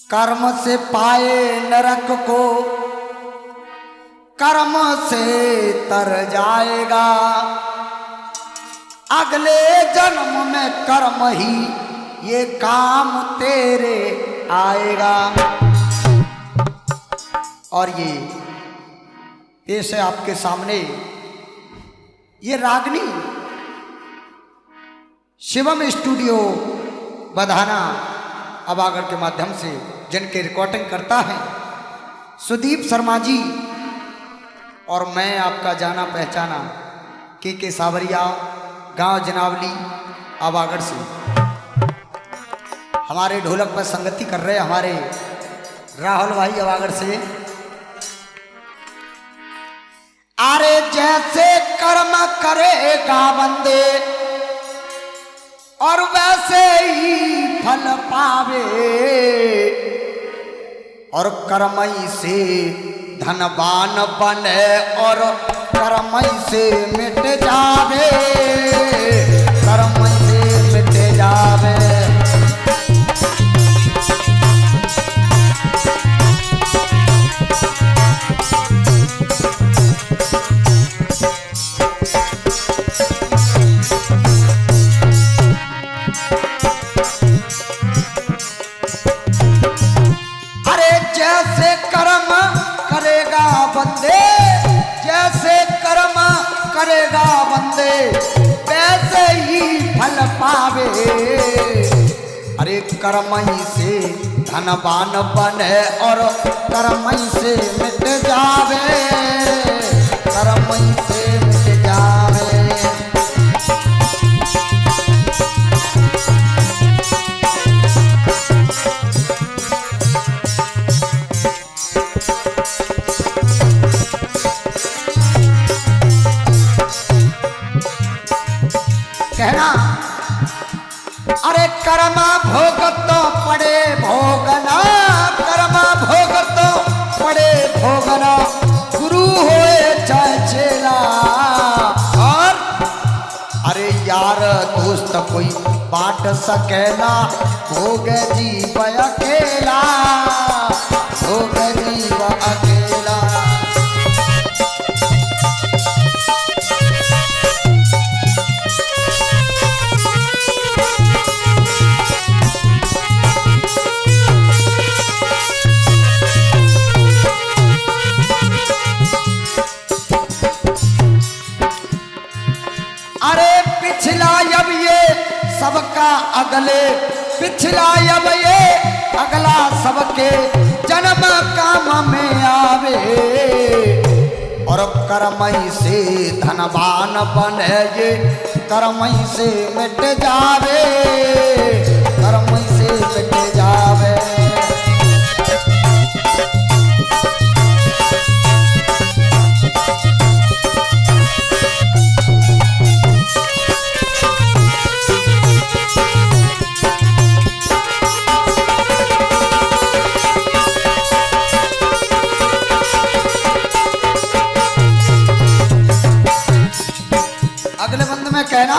कर्म से पाए नरक को, कर्म से तर जाएगा। अगले जन्म में कर्म ही ये काम तेरे आएगा। और ये पेश है आपके सामने ये रागनी शिवम स्टूडियो बधाना अबागढ़ के माध्यम से जिनके रिकॉर्डिंग करता है सुदीप शर्मा जी, और मैं आपका जाना पहचाना के सावरिया, गांव जनावली अबागढ़ से। हमारे ढोलक पर संगति कर रहे हमारे राहुल भाई अबागढ़ से। अरे जैसे कर्म करेगा बंदे और वैसे ही फल पावे, और कर्मई से धनवान बने और कर्मई से मिट जावे, कर्मई से मिट जावे। करेगा बंदे वैसे ही फल पावे। अरे कर्मई से धनवान बने और कर्मई से मिट जावे, कर्मई से मिट जावे। कहना अरे कर्मा भोग तो पड़े भोगना, कर्मा भोग तो पड़े भोगना, गुरु होए चाहे चेला। और अरे यार दोस्त कोई बांट सकेला, भोग जीव अकेला, भोग जीव अकेला। पिछला अब ये सबका अगले, पिछला अब ये अगला सबके जन्म काम में आवे। और कर्मई से धनवान बने ये कर्मई से मिट जावे, कर्मई से मिट जावे। अगले बंद में कहना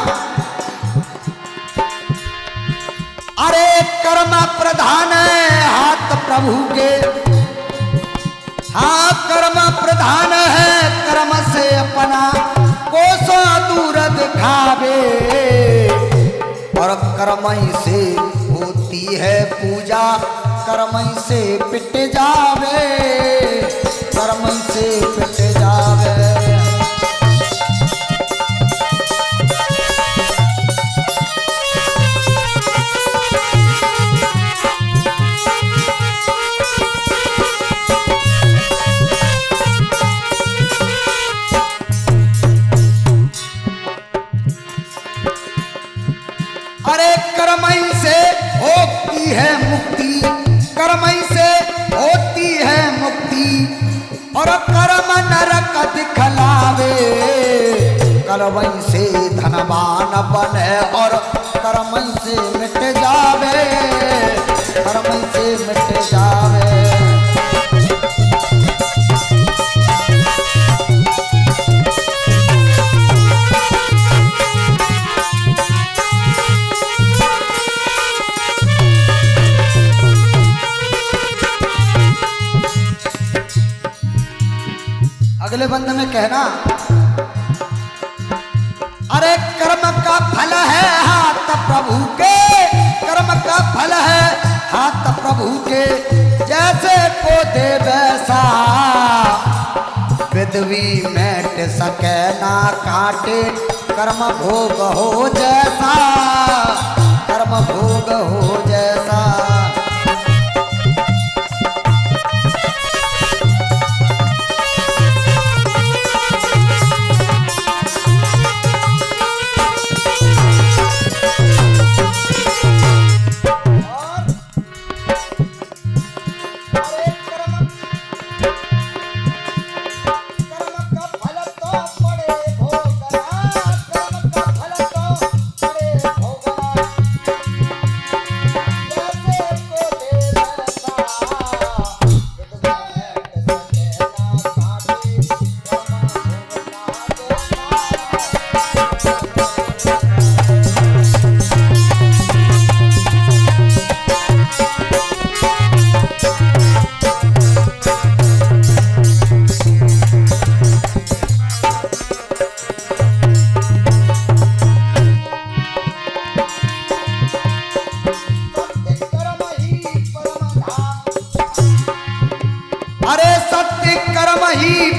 अरे कर्म प्रधान है हाथ प्रभु के, हाँ कर्म प्रधान है कर्म से अपना कोसों दूर दिखावे। और कर्मई से होती है पूजा, कर्मई से पिट जावे, कर्मई से पिट जावे। अरे कर्मई से होती है मुक्ति, कर्मई से होती है मुक्ति, और कर्म नरक दिखलावे। कर्मई से धनवान बने और कर्मई से मिट जा अगले बंद में कहना, अरे कर्म का फल है हाथ प्रभु के, कर्म का फल है हाथ प्रभु के, जैसे को दे वैसा विधवी मैट सके ना काटे, कर्म भोग हो जैसा, कर्म भोग हो जैसा।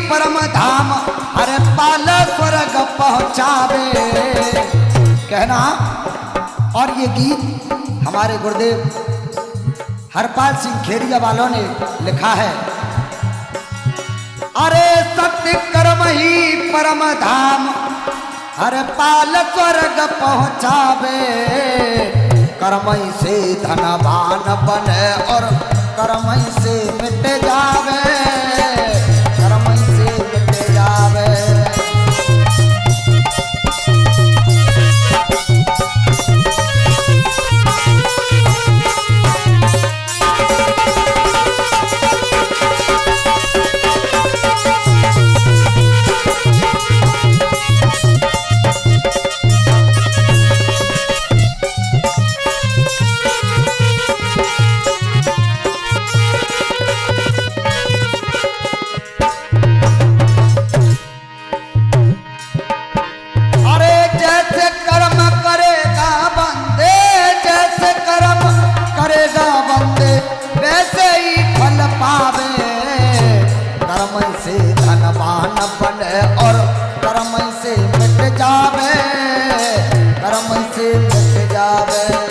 परम धाम हरे पाल स्वर्ग पहुँचावे, कहना। और ये गीत हमारे गुरुदेव हरपाल सिंह खेरिया वालों ने लिखा है। अरे सत्य कर्म ही परम धाम हरे पाल स्वर्ग पहुँचावे, कर्म से धनवान बने और कर्म से मिट जावे, कर्म से धनवान बने और कर्म से मिट जावे, कर्म से मिट जावे।